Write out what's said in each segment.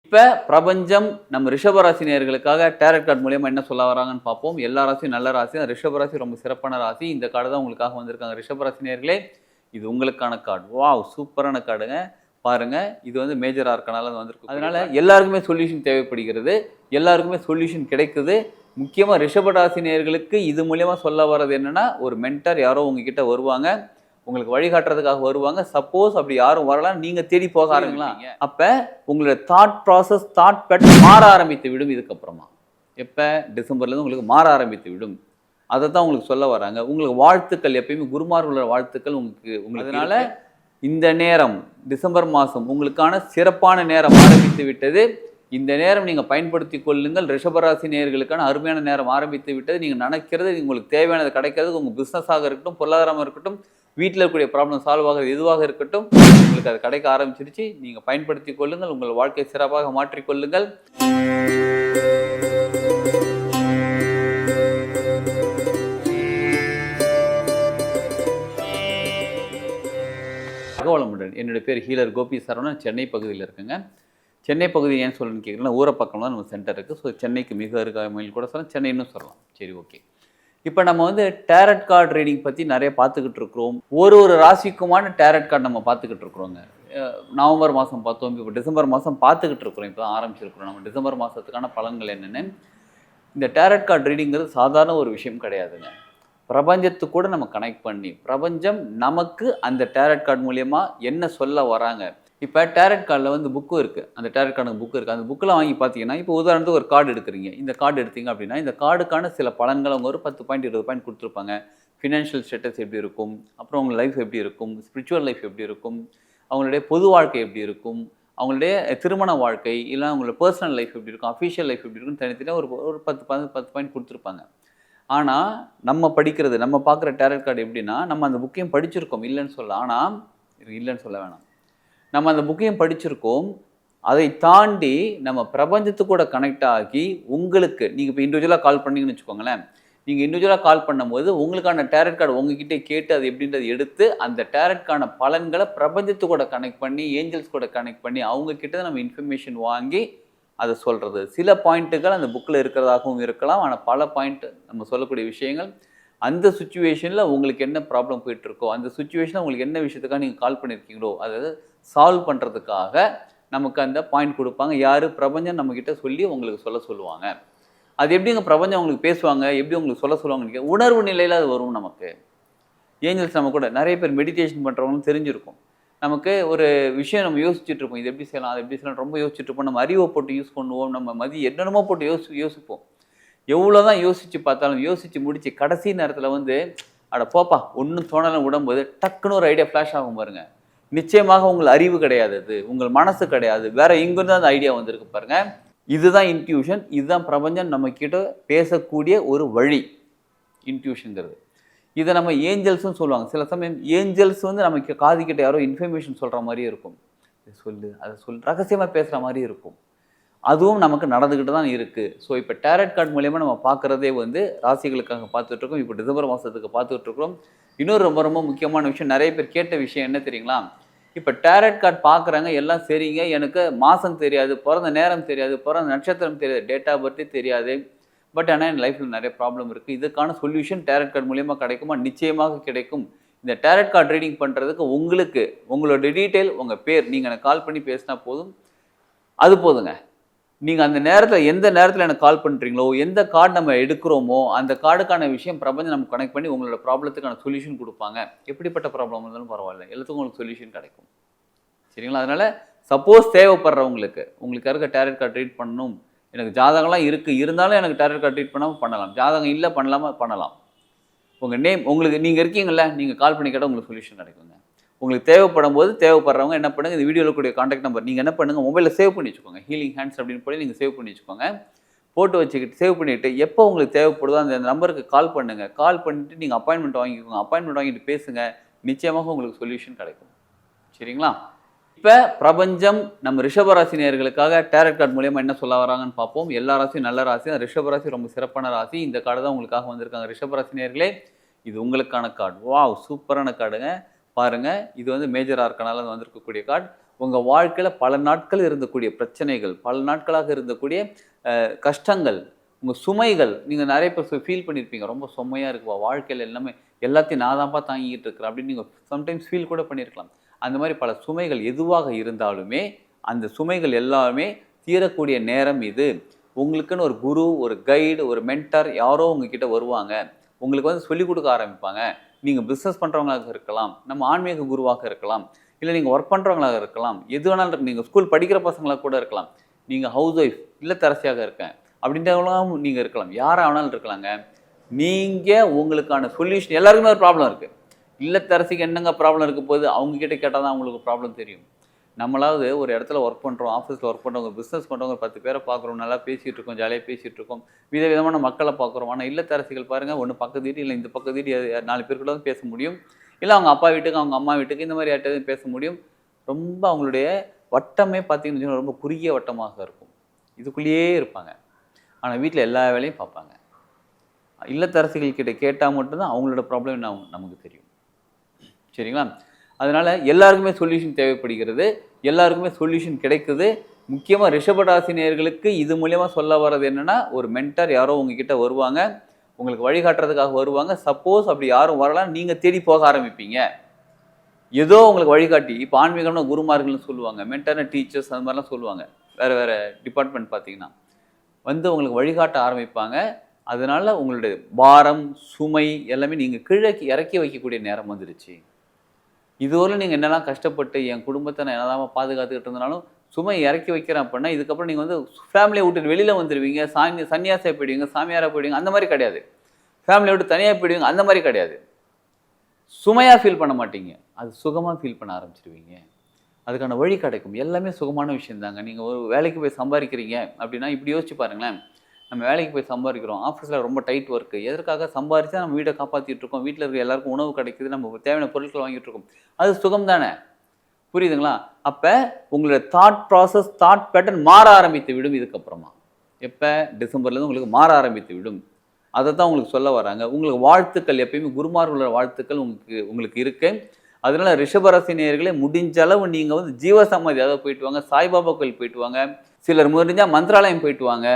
இப்போ பிரபஞ்சம் நம்ம ரிஷபராசி நேயர்களுக்காக டேரட் கார்டு மூலியமா என்ன சொல்ல வராங்கன்னு பார்ப்போம். எல்லா ராசியும் நல்ல ராசி. ரிஷபராசி ரொம்ப சிறப்பான ராசி. இந்த கார்டு தான் உங்களுக்காக வந்திருக்காங்க. ரிஷபராசி நேயர்களே, இது உங்களுக்கான கார்டு. வாவ்! சூப்பரான கார்டுங்க. பாருங்க, இது வந்து மேஜர் ஆர்கனால வந்திருக்கு. அதனால எல்லாருக்குமே சொல்யூஷன் தேவைப்படுகிறது. எல்லாருக்குமே சொல்யூஷன் கிடைக்குது. முக்கியமா ரிஷபராசி நேயர்களுக்கு இது மூலியமா சொல்ல வர்றது என்னன்னா, ஒரு மென்டர் யாரோ உங்ககிட்ட வருவாங்க. உங்களுக்கு வழிகாட்டுறதுக்காக வருவாங்க. சப்போஸ் அப்படி யாரும் வரலாம், நீங்க தேடி போக ஆரம்பிக்கலாம். அப்ப உங்களோட தாட் ப்ராசஸ், தாட் பேட்டர்ன் மாற ஆரம்பித்து விடும். இதுக்கப்புறமா எப்ப டிசம்பர்லேருந்து உங்களுக்கு மாற ஆரம்பித்து விடும். அதை தான் உங்களுக்கு சொல்ல வராங்க. உங்களுக்கு வாழ்த்துக்கள், எப்பயுமே குருமார்களோட வாழ்த்துக்கள் உங்களுக்கு அதனால இந்த நேரம் டிசம்பர் மாதம் உங்களுக்கான சிறப்பான நேரம் ஆரம்பித்து விட்டது. இந்த நேரம் நீங்கள் பயன்படுத்தி கொள்ளுங்கள். ரிஷபராசி நேயர்களுக்கான அருமையான நேரம் ஆரம்பித்து விட்டது. நீங்கள் நினைக்கிறது உங்களுக்கு தேவையானது கிடைக்கிறது. உங்கள் பிஸ்னஸாக இருக்கட்டும், பொருளாதாரமாக இருக்கட்டும், வீட்டில் இருக்கக்கூடிய ப்ராப்ளம் சால்வ் ஆகிறது எதுவாக இருக்கட்டும், உங்களுக்கு அது கிடைக்க ஆரம்பிச்சிருச்சு. நீங்கள் பயன்படுத்தி கொள்ளுங்கள். உங்கள் வாழ்க்கையை சிறப்பாக மாற்றிக்கொள்ளுங்கள். தகவலமுடன் என்னுடைய பேர் ஹீலர் கோபி சரவணன். சென்னை பகுதியில் இருக்குங்க. சென்னை பகுதி ஏன் சொல்லணும்னு கேட்குறேன்னா, ஊரை பக்கம் தான் நம்ம சென்டர் இருக்குது. ஸோ சென்னைக்கு மிக அருகாமையில் கூட சொல்லலாம், சென்னை இன்னும் சொல்லலாம். சரி, ஓகே. இப்போ நம்ம வந்து டேரட் கார்டு ரீடிங் பற்றி நிறைய பார்த்துக்கிட்டு இருக்கிறோம். ஒரு ராசிக்குமான டேரட் கார்டு நம்ம பார்த்துக்கிட்டு இருக்கிறோங்க. நவம்பர் மாதம் பார்த்தோம், இப்போ டிசம்பர் மாதம் பார்த்துக்கிட்டு இருக்கிறோம். இப்போ தான் ஆரம்பிச்சிருக்கிறோம். நம்ம டிசம்பர் மாதத்துக்கான பலன்கள் என்னென்னு. இந்த டேரட் கார்டு ரீடிங்கிறது சாதாரண ஒரு விஷயம் கிடையாதுங்க. பிரபஞ்சத்துக்கு கூட நம்ம கனெக்ட் பண்ணி, பிரபஞ்சம் நமக்கு அந்த டேரட் கார்டு மூலயமா என்ன சொல்ல வராங்க. இப்போ டேரட் கார்டில் வந்து புக்கும் இருக்குது. அந்த டேரட் கார்டு புக்கு இருக்குது. அந்த புக்கில் வாங்கி பார்த்தீங்கன்னா, இப்போ உதாரணத்துக்கு ஒரு கார்டு எடுக்கிறீங்க. இந்த கார்டு எடுத்தீங்க அப்படின்னா, இந்த கார்டுக்கான சில பலன்கள் அவங்க ஒரு 10 பாயிண்ட் 20 பாயிண்ட் கொடுத்துருப்பாங்க. ஃபினான்ஷியல் ஸ்டேட்டஸ் எப்படி இருக்கும், அப்புறம் அவங்க லைஃப் எப்படி இருக்கும், ஸ்பிரிச்சுவல் லைஃப் எப்படி இருக்கும், அவங்களுடைய பொது வாழ்க்கை எப்படி இருக்கும், அவங்களுடைய திருமண வாழ்க்கை, இல்லை அவங்களோட பர்சனல் லைஃப் எப்படி இருக்கும், அஃபிஷியல் லைஃப் எப்படி இருக்குன்னு தனித்தனியாக ஒரு 10 பாயிண்ட் கொடுத்துருப்பாங்க. ஆனால் நம்ம படிக்கிறது, நம்ம பார்க்குற டேரட் கார்டு எப்படின்னா, நம்ம அந்த புக்கையும் படிச்சிருக்கோம், இல்லைன்னு சொல்ல. ஆனால் இல்லைன்னு சொல்ல வேணாம், நம்ம அந்த புக்கையும் படிச்சிருக்கோம். அதை தாண்டி நம்ம பிரபஞ்சத்துக்கு கூட கனெக்ட் ஆகி, உங்களுக்கு நீங்கள் இப்போ இண்டிவிஜுவலாக கால் பண்ணீங்கன்னு வச்சுக்கோங்களேன். நீங்கள் இண்டிவிஜுவலாக கால் பண்ணும்போது உங்களுக்கான டேரட் கார்டு உங்ககிட்ட கேட்டு அது எப்படின்றது எடுத்து அந்த டேரட்கான பலன்களை பிரபஞ்சத்து கூட கனெக்ட் பண்ணி, ஏஞ்சல்ஸ் கூட கனெக்ட் பண்ணி, அவங்கக்கிட்ட நம்ம இன்ஃபர்மேஷன் வாங்கி அதை சொல்கிறது. சில பாயிண்ட்டுகள் அந்த புக்கில் இருக்கிறதாகவும் இருக்கலாம். ஆனால் பல பாயிண்ட் நம்ம சொல்லக்கூடிய விஷயங்கள் அந்த சுச்சுவேஷனில் உங்களுக்கு என்ன ப்ராப்ளம் போயிட்டுருக்கோ, அந்த சுச்சுவேஷனில் உங்களுக்கு என்ன விஷயத்துக்காக நீங்கள் கால் பண்ணியிருக்கீங்களோ அதை சால்வ் பண்ணுறதுக்காக நமக்கு அந்த பாயிண்ட் கொடுப்பாங்க. யார்? பிரபஞ்சம் நம்மக்கிட்ட சொல்லி உங்களுக்கு சொல்லுவாங்க. அது எப்படிங்க பிரபஞ்சம் உங்களுக்கு பேசுவாங்க, எப்படி உங்களுக்கு சொல்லுவாங்கன்னு உணர்வு நிலையில் அது வரும். நமக்கு ஏஞ்சல்ஸ் நம்ம கூட நிறைய பேர் மெடிடேஷன் பண்ணுறவங்களும் தெரிஞ்சிருக்கும். நமக்கு ஒரு விஷயம் நம்ம யோசிச்சுட்டு இருப்போம், இது எப்படி செய்யலாம், அது எப்படி செய்யலாம், ரொம்ப யோசிச்சுட்டு இருப்போம். நம்ம அறிவை போட்டு யூஸ் பண்ணுவோம், நம்ம என்னென்னமோ போட்டு யோசிப்போம். எவ்வளோ தான் யோசித்து பார்த்தாலும் யோசித்து முடித்து கடைசி நேரத்தில் வந்து அட போப்பா ஒன்றும் தோணலாம் விடும்போது டக்குன்னு ஒரு ஐடியா ஃப்ளாஷ் ஆகும் பாருங்க. நிச்சயமாக உங்கள் அறிவு கிடையாது, அது உங்கள் மனசு கிடையாது, வேற எங்கிருந்து அந்த ஐடியா வந்திருக்கு பாருங்க. இதுதான் இன்ட்யூஷன். இதுதான் பிரபஞ்சம் நம்ம கிட்ட பேசக்கூடிய ஒரு வழி, இன்ட்யூஷனுங்கிறது. இதை நம்ம ஏஞ்சல்ஸ்ன்னு சொல்லுவாங்க. சில சமயம் ஏஞ்சல்ஸ் வந்து நமக்கு காதுகிட்ட யாரோ இன்ஃபர்மேஷன் சொல்கிற மாதிரியே இருக்கும். சொல்லு அதை சொல்லு ரகசியமாக பேசுகிற மாதிரி இருக்கும். அதுவும் நமக்கு நடந்துக்கிட்டு தான் இருக்குது. ஸோ இப்போ டேரட் கார்டு மூலயமா நம்ம பார்க்குறதே வந்து ராசிகளுக்காக பார்த்துட்ருக்கோம். இப்போ டிசம்பர் மாதத்துக்கு பார்த்துட்ருக்குறோம். இன்னொரு ரொம்ப ரொம்ப முக்கியமான விஷயம், நிறைய பேர் கேட்ட விஷயம் என்ன தெரியுங்களா? இப்போ டேரட் கார்டு பார்க்குறாங்க, எல்லாம் சரிங்க, எனக்கு மாதம் தெரியாது, பிறந்த நேரம் தெரியாது, பிறந்த நட்சத்திரம் தெரியாது, டேட் ஆஃப் பர்த்தே தெரியாது, பட் ஆனால் என் லைஃப்பில் நிறைய ப்ராப்ளம் இருக்குது. இதுக்கான சொல்யூஷன் டேரட் கார்டு மூலயமா கிடைக்குமா? நிச்சயமாக கிடைக்கும். இந்த டேரட் கார்டு ரீடிங் பண்ணுறதுக்கு உங்களுக்கு உங்களோட டீட்டெயில், உங்கள் பேர், நீங்கள் எனக்கு கால் பண்ணி பேசினா போதும். அது போதுங்க. நீங்கள் அந்த நேரத்தில் எந்த நேரத்தில் எனக்கு கால் பண்ணுறீங்களோ, எந்த கார்டு நம்ம எடுக்கிறோமோ அந்த கார்டுக்கான விஷயம் பிரபஞ்சம் நமக்கு கனெக்ட் பண்ணி உங்களோட ப்ராப்ளத்துக்கான சொல்யூஷன் கொடுப்பாங்க. எப்படிப்பட்ட ப்ராப்ளம் இருந்தாலும் பரவாயில்ல, எல்லாத்துக்கும் உங்களுக்கு சொல்யூஷன் கிடைக்கும். சரிங்களா? அதனால் சப்போஸ் தேவைப்படுறவங்களுக்கு, உங்களுக்கு இருக்க டேரட் கார்டு ரீட் பண்ணணும், எனக்கு ஜாதகம்லாம் இருக்குது, இருந்தாலும் எனக்கு டேரட் கார்டு ரீட் பண்ணாமல் பண்ணலாம், ஜாதகம் இல்லை பண்ணலாம். உங்கள் நேம், உங்களுக்கு நீங்கள் இருக்கீங்கள, நீங்கள் கால் பண்ணி கேட்டால் உங்களுக்கு சொல்யூஷன் கிடைக்குங்க. உங்களுக்கு தேவைப்படும் போது தேவைப்படுறவங்க என்ன பண்ணுங்கள், இந்த வீடியோவில் கூடிய காண்டாக்ட் நம்பர் நீங்கள் என்ன பண்ணுங்கள், மொபைலில் சேவ் பண்ணி வச்சுக்கோங்க. ஹீலிங் ஹேண்ட்ஸ் அப்படின்னு போய் நீங்கள் சேவ் பண்ணி வச்சுக்கோங்க. போட்டு வச்சுக்கிட்டு சேவ் பண்ணிவிட்டு எப்போ உங்களுக்கு தேவைப்படுதோ அந்த நம்பருக்கு கால் பண்ணுங்கள். கால் பண்ணிவிட்டு நீங்கள் அப்பாயின்மெண்ட் வாங்கிக்கோங்க. அப்பாயின்மெண்ட் வாங்கிட்டு பேசுங்க. நிச்சயமாக உங்களுக்கு சொல்யூஷன் கிடைக்கும். சரிங்களா? இப்போ பிரபஞ்சம் நம்ம ரிஷபராசி நேயர்களுக்காக டேரட் கார்டு மூலயமா என்ன சொல்ல வராங்கன்னு பார்ப்போம். எல்லா ராசியும் நல்ல ராசி. ரிஷபராசி ரொம்ப சிறப்பான ராசி. இந்த கார்டு தான் உங்களுக்காக வந்திருக்காங்க. ரிஷபராசி நேயர்களே, இது உங்களுக்கான கார்டு. வாவ்! சூப்பரான கார்டுங்க. பாருங்கள், இது வந்து மேஜர் ஆர்கனால வந்திருக்கக்கூடிய கார்டு. உங்கள் வாழ்க்கையில் பல நாட்கள் இருந்தக்கூடிய பிரச்சனைகள், பல நாட்களாக இருந்தக்கூடிய கஷ்டங்கள், உங்கள் சுமைகள், நீங்கள் நிறைய பேர் ஃபீல் பண்ணியிருப்பீங்க. ரொம்ப சுமையாக இருக்குப்பா வாழ்க்கையில், எல்லாமே எல்லாத்தையும் நான் தான்ப்பா தாங்கிட்டு இருக்கிறேன் அப்படின்னு நீங்கள் சம்டைம்ஸ் ஃபீல் கூட பண்ணியிருக்கலாம். அந்த மாதிரி பல சுமைகள் எதுவாக இருந்தாலுமே அந்த சுமைகள் எல்லாமே தீரக்கூடிய நேரம் இது. உங்களுக்குன்னு ஒரு குரு, ஒரு கைடு, ஒரு மென்டர் யாரோ உங்ககிட்ட வருவாங்க. உங்களுக்கு வந்து சொல்லிக் கொடுக்க ஆரம்பிப்பாங்க. நீங்கள் பிஸ்னஸ் பண்ணுறவங்களாக இருக்கலாம், நம்ம ஆன்மீக குருவாக இருக்கலாம், இல்லை நீங்கள் ஒர்க் பண்ணுறவங்களாக இருக்கலாம், எது வேணாலும் இருக்கு. நீங்கள் ஸ்கூல் படிக்கிற பசங்களாக கூட இருக்கலாம், நீங்கள் ஹவுஸ் ஒய்ஃப் இல்லத்தரசியாக இருக்கேன் அப்படின்றவங்களாம் நீங்கள் இருக்கலாம், யாராக வேணாலும் இருக்கலாங்க. நீங்கள் உங்களுக்கான சொல்யூஷன், எல்லாருக்குமே ஒரு ப்ராப்ளம் இருக்குது. இல்லத்தரசிக்கு என்னங்க ப்ராப்ளம் இருக்க போது அவங்கக்கிட்ட கேட்டால் தான் அவங்களுக்கு ப்ராப்ளம் தெரியும். நம்மளாவது ஒரு இடத்துல ஒர்க் பண்ணுறோம், ஆஃபீஸில் ஒர்க் பண்ணுறவங்க, பிஸ்னஸ் பண்ணுறவங்க 10 பேரை பார்க்குறோம், நல்லா பேசிகிட்டு இருக்கோம், ஜாலியாக பேசிகிட்டு இருக்கோம், விதவிதமான மக்களை பார்க்குறோம். ஆனால் இல்லத்தரசிகள் பாருங்கள், ஒன்று பக்கத்து வீட்டு இல்லை இந்த பக்கத்து வீட்டு 4 பேர் கூட தான் பேச முடியும், இல்லை அவங்க அப்பா வீட்டுக்கு அவங்க அம்மா வீட்டுக்கு இந்த மாதிரி யார்கிட்டையும் பேச முடியும். ரொம்ப அவங்களுடைய வட்டமே பார்த்தீங்கன்னு வச்சுக்கோங்க ரொம்ப குறுகிய வட்டமாக இருக்கும். இதுக்குள்ளேயே இருப்பாங்க. ஆனால் வீட்டில் எல்லா வேலையும் பார்ப்பாங்க. இல்லத்தரசிகள் கிட்ட கேட்டால் மட்டும்தான் அவங்களோட ப்ராப்ளம் என்ன நமக்கு தெரியும். சரிங்களா? அதனால் எல்லாருக்குமே சொல்யூஷன் தேவைப்படுகிறது, எல்லாருக்குமே சொல்யூஷன் கிடைக்குது. முக்கியமாக ரிஷபராசி நேயர்களுக்கு இது மூலியமாக சொல்ல வர்றது என்னென்னா, ஒரு மென்டர் யாரோ உங்ககிட்ட வருவாங்க, உங்களுக்கு வழிகாட்டுறதுக்காக வருவாங்க. சப்போஸ் அப்படி யாரும் வரலாம், நீங்கள் தேடி போக ஆரம்பிப்பீங்க. ஏதோ உங்களுக்கு வழிகாட்டி, இப்போ ஆன்மீகம்னா குருமார்கள்னு சொல்லுவாங்க, மென்டர்னா டீச்சர்ஸ் அந்த மாதிரிலாம் சொல்லுவாங்க. வேறு வேறு டிபார்ட்மெண்ட் பார்த்தீங்கன்னா வந்து உங்களுக்கு வழிகாட்ட ஆரம்பிப்பாங்க. அதனால் உங்களுடைய பாரம், சுமை எல்லாமே நீங்கள் கீழே இறக்கி வைக்கக்கூடிய நேரம் வந்துடுச்சு. இதுவரை நீங்கள் என்னெல்லாம் கஷ்டப்பட்டு என் குடும்பத்தை நான் என்னதான் பாதுகாத்துக்கிட்டு இருந்தாலும் சுமை இறக்கி வைக்கிறேன் அப்படின்னா, இதுக்கப்புறம் நீங்கள் வந்து ஃபேமிலியை விட்டு வெளியில் வந்துடுவீங்க, சன்னியாசியாக போயிடுவீங்க, சாமியாராக போயிடுவீங்க, அந்த மாதிரி கிடையாது. ஃபேமிலியை விட்டு தனியாக போயிடுவீங்க, அந்த மாதிரி கிடையாது. சுமையாக ஃபீல் பண்ண மாட்டீங்க, அது சுகமாக ஃபீல் பண்ண ஆரம்பிச்சிடுவீங்க. அதுக்கான வழி கிடைக்கும். எல்லாமே சுகமான விஷயம் தாங்க. நீங்கள் ஒரு வேலைக்கு போய் சம்பாதிக்கிறீங்க அப்படின்னா இப்படி யோசிச்சு பாருங்களேன். நம்ம வேலைக்கு போய் சம்பாதிக்கிறோம், ஆஃபீஸில் ரொம்ப டைட் ஒர்க்கு, எதற்காக சம்பாதிச்சா நம்ம வீட்டை காப்பாற்றிட்டு இருக்கோம், வீட்டில் இருக்க எல்லாருக்கும் உணவு கிடைக்குது, நம்ம தேவையான பொருட்கள் வாங்கிட்டு இருக்கோம், அது சுகம் தானே. புரியுதுங்களா? அப்போ உங்களோட தாட் ப்ராசஸ், தாட் பேட்டர்ன் மாற ஆரம்பித்து விடும். இதுக்கப்புறமா எப்போ டிசம்பர்லேருந்து உங்களுக்கு மாற ஆரம்பித்து விடும். அதை தான் உங்களுக்கு சொல்ல வராங்க. உங்களுக்கு வாழ்த்துக்கள், எப்பயுமே குருமார்களோட வாழ்த்துக்கள் உங்களுக்கு இருக்கு. அதனால ரிஷபராசி நேயர்களே, முடிஞ்ச அளவு நீங்கள் வந்து ஜீவசமாதி அதாவது போயிட்டு வாங்க, சாய்பாபா கோயில் போயிட்டு வாங்க, சிலர் முடிஞ்சால் மந்திராலயம் போயிட்டு வாங்க,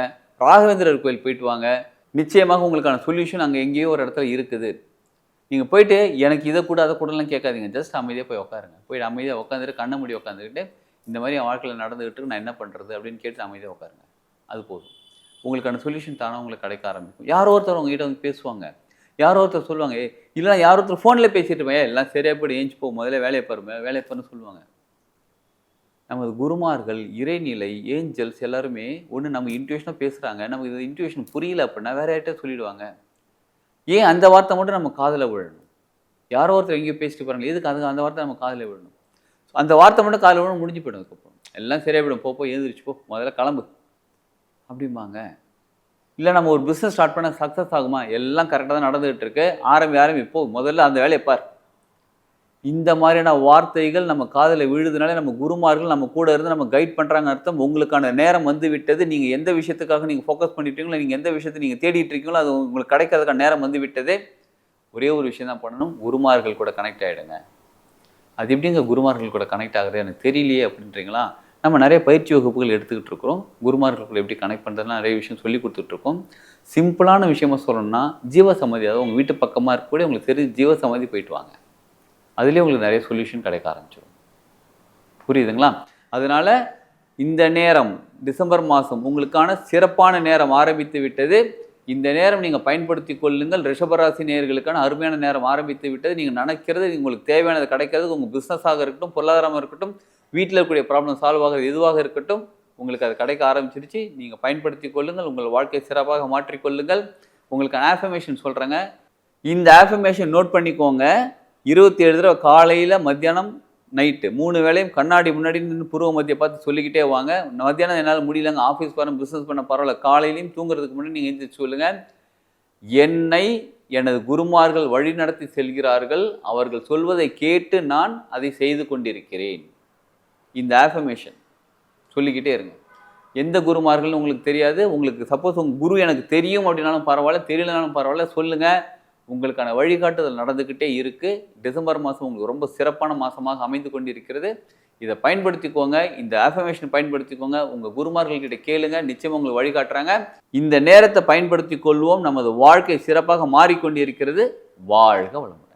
ராகவேந்திரர் கோயில் போயிட்டு வாங்க. நிச்சயமாக உங்களுக்கான சொல்யூஷன் அங்கே எங்கேயோ ஒரு இடத்துல இருக்குது. நீங்கள் போயிட்டு எனக்கு இதை கூட அதை கூடலாம் கேட்காதீங்க, ஜஸ்ட் அமைதியாக போய் உட்காருங்க. போயிட்டு அமைதியாக உட்காந்துட்டு கண்ணை மூடி உட்காந்துக்கிட்டு இந்த மாதிரி என் வாழ்க்கையில் நடந்துகிட்டு நான் என்ன பண்ணுறது அப்படின்னு கேட்டு அமைதியாக உட்காருங்க. அது போதும். உங்களுக்கான சொல்யூஷன் தானே உங்களுக்கு கிடைக்க ஆரம்பிக்கும். யாரோ ஒருத்தர் உங்ககிட்ட வந்து பேசுவாங்க, யாரோ ஒருத்தர் சொல்லுவாங்க, இல்லைனா யாரோ ஒருத்தர் ஃபோனில் பேசிட்டு இருப்பேன், எல்லாம் சரியாக போய்ட்டு ஏஞ்சி போ, முதல்ல வேலையை பாருன்னு சொல்லுவாங்க. நமது குருமார்கள், இறைநிலை, ஏஞ்சல்ஸ் எல்லாருமே ஒன்று நம்ம இன்ட்யூஷனாக பேசுகிறாங்க, நமக்கு இது இன்ட்யூஷன் புரியல அப்படின்னா வேற யார்கிட்ட சொல்லிடுவாங்க. ஏன் அந்த வார்த்தை மட்டும் நம்ம காதில் விழணும்? யாரோ ஒருத்தர் எங்கேயோ பேசிட்டு போகிறாங்க, எதுக்கு அந்த வார்த்தை நம்ம காதில் விழணும்? அந்த வார்த்தை மட்டும் காதில் விழணும், முடிஞ்சு போயிடும். அதுக்கப்புறம் எல்லாம் சரியாக போயிடும், போ எழுந்திரிச்சு போ, முதல்ல கிளம்பு அப்படிம்பாங்க. இல்லை நம்ம ஒரு பிஸ்னஸ் ஸ்டார்ட் பண்ண சக்ஸஸ் ஆகுமா? எல்லாம் கரெக்டாக தான் நடந்துகிட்டு இருக்கு, ஆரம்பி இப்போ முதல்ல அந்த வேலையை பார். இந்த மாதிரியான வார்த்தைகள் நம்ம காதில் விழுதுனாலே நம்ம குருமார்கள் நம்ம கூட இருந்து நம்ம கைட் பண்ணுறாங்க அர்த்தம். உங்களுக்கான நேரம் வந்து விட்டது. நீங்கள் எந்த விஷயத்துக்காக நீங்கள் ஃபோக்கஸ் பண்ணிட்டீங்களோ, நீங்கள் எந்த விஷயத்தை நீங்கள் தேடிட்டு இருக்கீங்களோ அது உங்களுக்கு கிடைக்கிறதுக்கான நேரம் வந்து விட்டது. ஒரே ஒரு விஷயம் தான் பண்ணணும், குருமார்கள் கூட கனெக்ட் ஆகிடுங்க. அது எப்படிங்க குருமார்கள் கூட கனெக்ட் ஆகுது எனக்கு தெரியலையே அப்படின்றீங்களா? நம்ம நிறைய பயிற்சி வகுப்புகள் எடுத்துக்கிட்டு இருக்கிறோம். குருமார்கள் எப்படி கனெக்ட் பண்ணுறதுலாம் நிறைய விஷயம் சொல்லி கொடுத்துட்ருக்கோம். சிம்பிளான விஷயமா சொல்லணும்னா, ஜீவசமாதி, அதாவது உங்கள் வீட்டு பக்கமாக இருக்கக்கூடிய உங்களுக்கு தெரிஞ்ச ஜீவசமாதி போயிட்டு வாங்க. அதுலேயே உங்களுக்கு நிறைய சொல்யூஷன் கிடைக்க ஆரம்பிச்சிடும். புரியுதுங்களா? அதனால் இந்த நேரம் டிசம்பர் மாதம் உங்களுக்கான சிறப்பான நேரம் ஆரம்பித்து விட்டது. இந்த நேரம் நீங்கள் பயன்படுத்தி கொள்ளுங்கள். ரிஷபராசி நேயர்களுக்கான அருமையான நேரம் ஆரம்பித்து விட்டது. நீங்கள் நினைக்கிறது உங்களுக்கு தேவையானது கிடைக்கிறது. உங்கள் பிஸ்னஸாக இருக்கட்டும், பொருளாதாரமாக இருக்கட்டும், வீட்டில் இருக்கக்கூடிய ப்ராப்ளம் சால்வ் ஆகிறது எதுவாக இருக்கட்டும், உங்களுக்கு அது கிடைக்க ஆரம்பிச்சிருச்சு. நீங்கள் பயன்படுத்தி கொள்ளுங்கள். உங்கள் வாழ்க்கையை சிறப்பாக மாற்றிக்கொள்ளுங்கள். உங்களுக்கு ஆஃபர்மேஷன் சொல்கிறேங்க. இந்த ஆஃபர்மேஷன் நோட் பண்ணிக்கோங்க. 27 தடவை காலையில், மத்தியானம், நைட்டு 3 வேளையும் கண்ணாடி முன்னாடி நின்று பூர்வ மத்தியை பார்த்து சொல்லிக்கிட்டே வாங்க. மத்தியானம் என்னால் முடியலங்க, ஆஃபீஸ் போகிறேன், பிஸ்னஸ் பண்ண பரவாயில்ல, காலையிலையும் தூங்குறதுக்கு முன்னாடி நீங்கள் எழுந்திரிச்சு சொல்லுங்கள், என்னை எனது குருமார்கள் வழி நடத்தி செல்கிறார்கள், அவர்கள் சொல்வதை கேட்டு நான் அதை செய்து கொண்டிருக்கிறேன். இந்த ஆஃபர்மேஷன் சொல்லிக்கிட்டே இருங்க. எந்த குருமார்கள்னு உங்களுக்கு தெரியாது. உங்களுக்கு சப்போஸ் உங்கள் குரு எனக்கு தெரியும் அப்படின்னாலும் பரவாயில்ல, தெரியலனாலும் பரவாயில்ல, சொல்லுங்கள். உங்களுக்கான வழிகாட்டுதல் நடந்துக்கிட்டே இருக்குது. டிசம்பர் மாதம் உங்களுக்கு ரொம்ப சிறப்பான மாதமாக அமைந்து கொண்டிருக்கிறது. இதை பயன்படுத்திக்கோங்க, இந்த ஆஃபர்மேஷன் பயன்படுத்திக்கோங்க, உங்கள் குருமார்கள்கிட்ட கேளுங்க, நிச்சயம் உங்களுக்கு வழிகாட்டுறாங்க. இந்த நேரத்தை பயன்படுத்தி கொள்வோம். நமது வாழ்க்கை சிறப்பாக மாறிக்கொண்டிருக்கிறது. வாழ்க வளமுடன்.